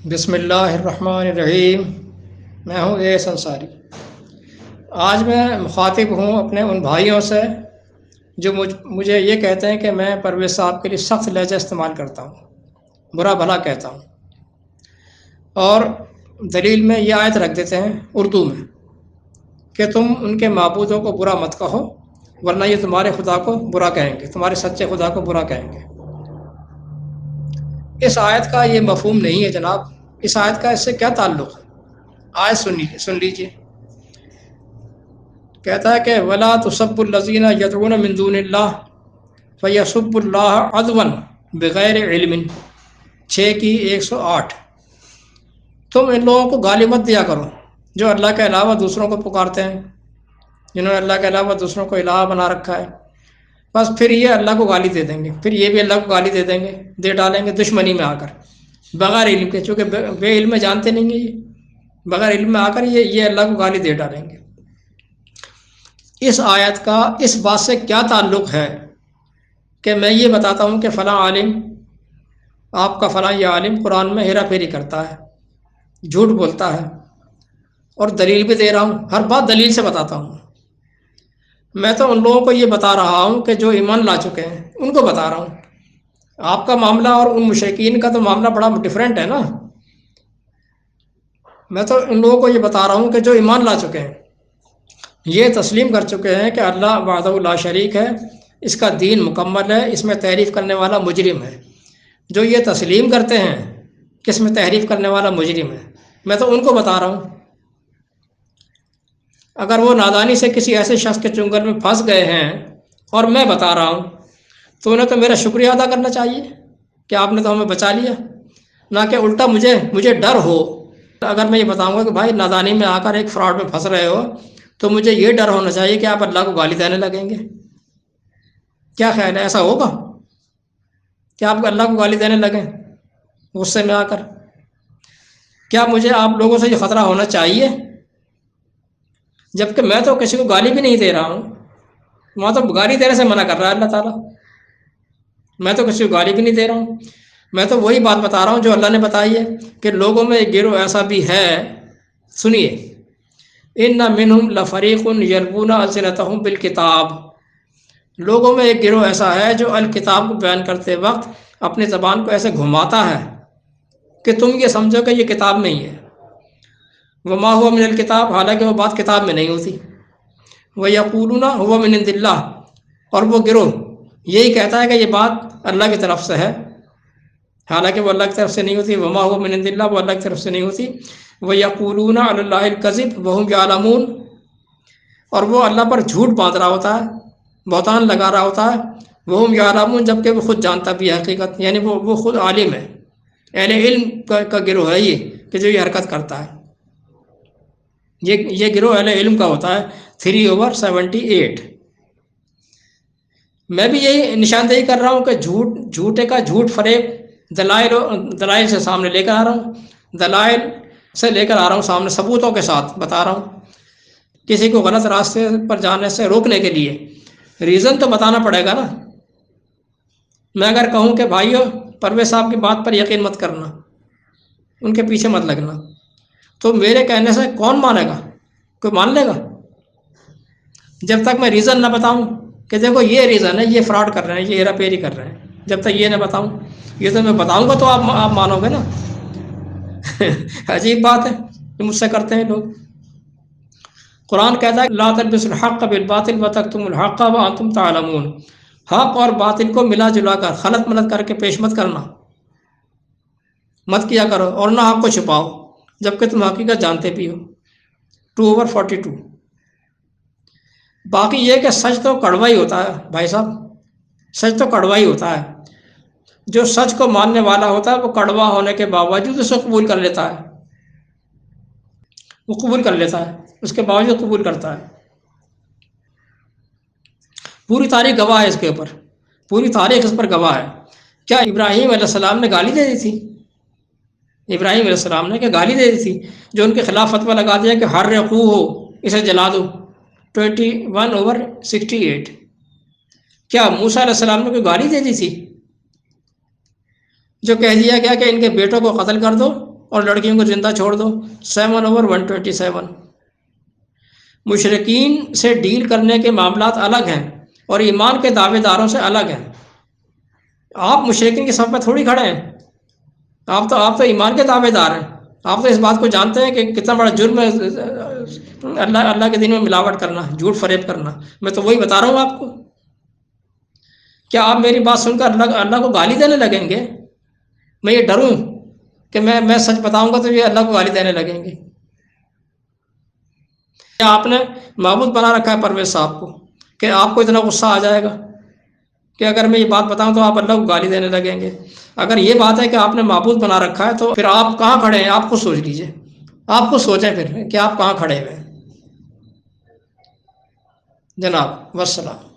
بسم اللہ الرحمن الرحیم۔ میں ہوں ایس انصاری۔ آج میں مخاطب ہوں اپنے ان بھائیوں سے جو مجھے یہ کہتے ہیں کہ میں پرویز صاحب کے لیے سخت لہجہ استعمال کرتا ہوں، برا بھلا کہتا ہوں، اور دلیل میں یہ آیت رکھ دیتے ہیں اردو میں کہ تم ان کے معبودوں کو برا مت کہو ورنہ یہ تمہارے خدا کو برا کہیں گے، تمہارے سچے خدا کو برا کہیں گے۔ اس آیت کا یہ مفہوم نہیں ہے جناب۔ اس آیت کا اس سے کیا تعلق ہے؟ آیت سن لیجیے۔ کہتا ہے کہ وَلَا تُسَبُّوا الَّذِينَ يَدْعُونَ مِن دُونِ اللَّهِ فَيَسُبُّوا اللَّهَ عَدْوًا بِغَيْرِ عِلْمٍ 6:108۔ تم ان لوگوں کو گالی مت دیا کرو جو اللہ کے علاوہ دوسروں کو پکارتے ہیں، جنہوں نے اللہ کے علاوہ دوسروں کو الہ بنا رکھا ہے۔ بس پھر یہ اللہ کو گالی دے دیں گے، پھر یہ بھی اللہ کو گالی دے ڈالیں گے دشمنی میں آ کر، بغیر علم کے، چونکہ بے علم میں جانتے نہیں ہیں، یہ بغیر علم میں آ کر یہ اللہ کو گالی دے ڈالیں گے۔ اس آیت کا اس بات سے کیا تعلق ہے کہ میں یہ بتاتا ہوں کہ فلاں عالم، آپ کا فلاں یہ عالم قرآن میں ہیرا پھیری کرتا ہے، جھوٹ بولتا ہے، اور دلیل بھی دے رہا ہوں، ہر بات دلیل سے بتاتا ہوں۔ میں تو ان لوگوں کو یہ بتا رہا ہوں کہ جو ایمان لا چکے ہیں ان کو بتا رہا ہوں۔ آپ کا معاملہ اور ان مشرکین کا تو معاملہ بڑا ڈفرینٹ ہے نا۔ میں تو ان لوگوں کو یہ بتا رہا ہوں کہ جو ایمان لا چکے ہیں، یہ تسلیم کر چکے ہیں کہ اللہ وحدہ لا شریک ہے، اس کا دین مکمل ہے، اس میں تحریف کرنے والا مجرم ہے۔ جو یہ تسلیم کرتے ہیں کہ اس میں تحریف کرنے والا مجرم ہے، میں تو ان کو بتا رہا ہوں۔ اگر وہ نادانی سے کسی ایسے شخص کے چنگل میں پھنس گئے ہیں اور میں بتا رہا ہوں تو انہیں تو میرا شکریہ ادا کرنا چاہیے کہ آپ نے تو ہمیں بچا لیا، نہ کہ الٹا مجھے ڈر ہو۔ اگر میں یہ بتاؤں گا کہ بھائی نادانی میں آ کر ایک فراڈ میں پھنس رہے ہو تو مجھے یہ ڈر ہونا چاہیے کہ آپ اللہ کو گالی دینے لگیں گے۔ کیا خیال ہے، ایسا ہوگا کہ آپ اللہ کو گالی دینے لگیں غصے میں آ کر؟ کیا مجھے آپ لوگوں سے یہ خطرہ ہونا چاہیے؟ جبکہ میں تو کسی کو گالی بھی نہیں دے رہا ہوں، وہاں تو گالی دینے سے منع کر رہا ہے اللہ تعالیٰ۔ میں تو کسی کو گالی بھی نہیں دے رہا ہوں، میں تو وہی بات بتا رہا ہوں جو اللہ نے بتائی ہے کہ لوگوں میں ایک گروہ ایسا بھی ہے۔ سنیے، ان منہم لفریق یلوون السنتہم بالکتاب، لوگوں میں ایک گروہ ایسا ہے جو الکتاب کو بیان کرتے وقت اپنی زبان کو ایسے گھماتا ہے کہ تم یہ سمجھو کہ یہ کتاب میں ہی ہے۔ وما ہوا من الکتاب، حالانکہ وہ بات کتاب میں نہیں ہوتی۔ وَيَقُولُونَ هُوَ مِنْ عِنْدِ اللَّهِ، اور وہ گروہ یہی کہتا ہے کہ یہ بات اللہ کی طرف سے ہے، حالانکہ وہ اللہ کی طرف سے نہیں ہوتی۔ وما هو من عند اللہ، وہ اللہ کی طرف سے نہیں ہوتی۔ وَيَقُولُونَ عَلَى اللَّهِ الْكَذِبَ وَهُمْ يَعْلَمُونَ، اور وہ اللہ پر جھوٹ باندھ رہا ہوتا ہے، بہتان لگا رہا ہوتا ہے۔ وَهُمْ يَعْلَمُونَ، جبکہ وہ خود جانتا بھی ہے حقیقت، یعنی وہ خود عالم ہے، اہل علم کا گروہ ہے یہ کہ جو یہ حرکت کرتا ہے۔ یہ گروہ اہل علم کا ہوتا ہے 3/78۔ میں بھی یہی نشاندہی کر رہا ہوں کہ جھوٹے کا جھوٹ فریب دلائل سے سامنے لے کر آ رہا ہوں، دلائل سے لے کر آ رہا ہوں سامنے، ثبوتوں کے ساتھ بتا رہا ہوں۔ کسی کو غلط راستے پر جانے سے روکنے کے لیے ریزن تو بتانا پڑے گا نا۔ میں اگر کہوں کہ بھائیو پرویز صاحب کی بات پر یقین مت کرنا، ان کے پیچھے مت لگنا، تو میرے کہنے سے کون مانے گا؟ کوئی مان لے گا؟ جب تک میں ریزن نہ بتاؤں کہ دیکھو یہ ریزن ہے، یہ فراڈ کر رہے ہیں، یہ ہیرا پھیری کر رہے ہیں، جب تک یہ نہ بتاؤں، یہ تو میں بتاؤں گا تو آپ مانو گے نا۔ عجیب بات ہے جو مجھ سے کرتے ہیں لوگ۔ قرآن کہتا ہے لا تلبسوا الحق بالباطل وتکتموا الحق وانتم تعلمون، حق اور باطل کو ملا جلا کر خلط ملط کر کے پیش مت کرنا، مت کیا کرو، اور نہ حق کو چھپاؤ جبکہ تم حقیقت جانتے بھی ہو۔ 2/42۔ باقی یہ کہ سچ تو کڑوا ہی ہوتا ہے بھائی صاحب، سچ تو کڑوا ہی ہوتا ہے۔ جو سچ کو ماننے والا ہوتا ہے وہ کڑوا ہونے کے باوجود اسے قبول کر لیتا ہے، وہ قبول کر لیتا ہے، اس کے باوجود قبول کرتا ہے۔ پوری تاریخ گواہ ہے اس کے اوپر، پوری تاریخ اس پر گواہ ہے۔ کیا ابراہیم علیہ السلام نے گالی دے دی تھی؟ ابراہیم علیہ السلام نے کیا گالی دے دی تھی؟ جو ان کے خلاف فتویٰ لگا دیا کہ حرقوہ ہو، اسے جلا دو، 21/68۔ کیا موسیٰ علیہ السلام نے کوئی گالی دے دی تھی؟ جو کہہ دیا گیا کہ ان کے بیٹوں کو قتل کر دو اور لڑکیوں کو زندہ چھوڑ دو. 7/127. مشرکین سے ڈیل کرنے کے معاملات الگ ہیں اور ایمان کے دعوے داروں سے الگ ہیں. آپ مشرکین کی صف میں تھوڑی کھڑے ہیں. آپ تو ایمان کے دعوے دار ہیں. آپ تو اس بات کو جانتے ہیں کہ کتنا بڑا جرم ہے اللہ کے دین میں ملاوٹ کرنا، جھوٹ فریب کرنا. میں تو وہی بتا رہا ہوں آپ کو. کیا آپ میری بات سن کر اللہ کو گالی دینے لگیں گے؟ میں یہ ڈروں کہ میں سچ بتاؤں گا تو یہ اللہ کو گالی دینے لگیں گے. کیا آپ نے معبود بنا رکھا ہے پرویز صاحب کو کہ آپ کو اتنا غصہ آ جائے گا کہ اگر میں یہ بات بتاؤں تو آپ اللہ کو گالی دینے لگیں گے؟ اگر یہ بات ہے کہ آپ نے معبود بنا رکھا ہے تو پھر آپ کہاں کھڑے ہیں؟ آپ کو سوچ لیجئے. آپ کو سوچیں پھر کہ آپ کہاں کھڑے ہوئے ہیں. جناب والسلام.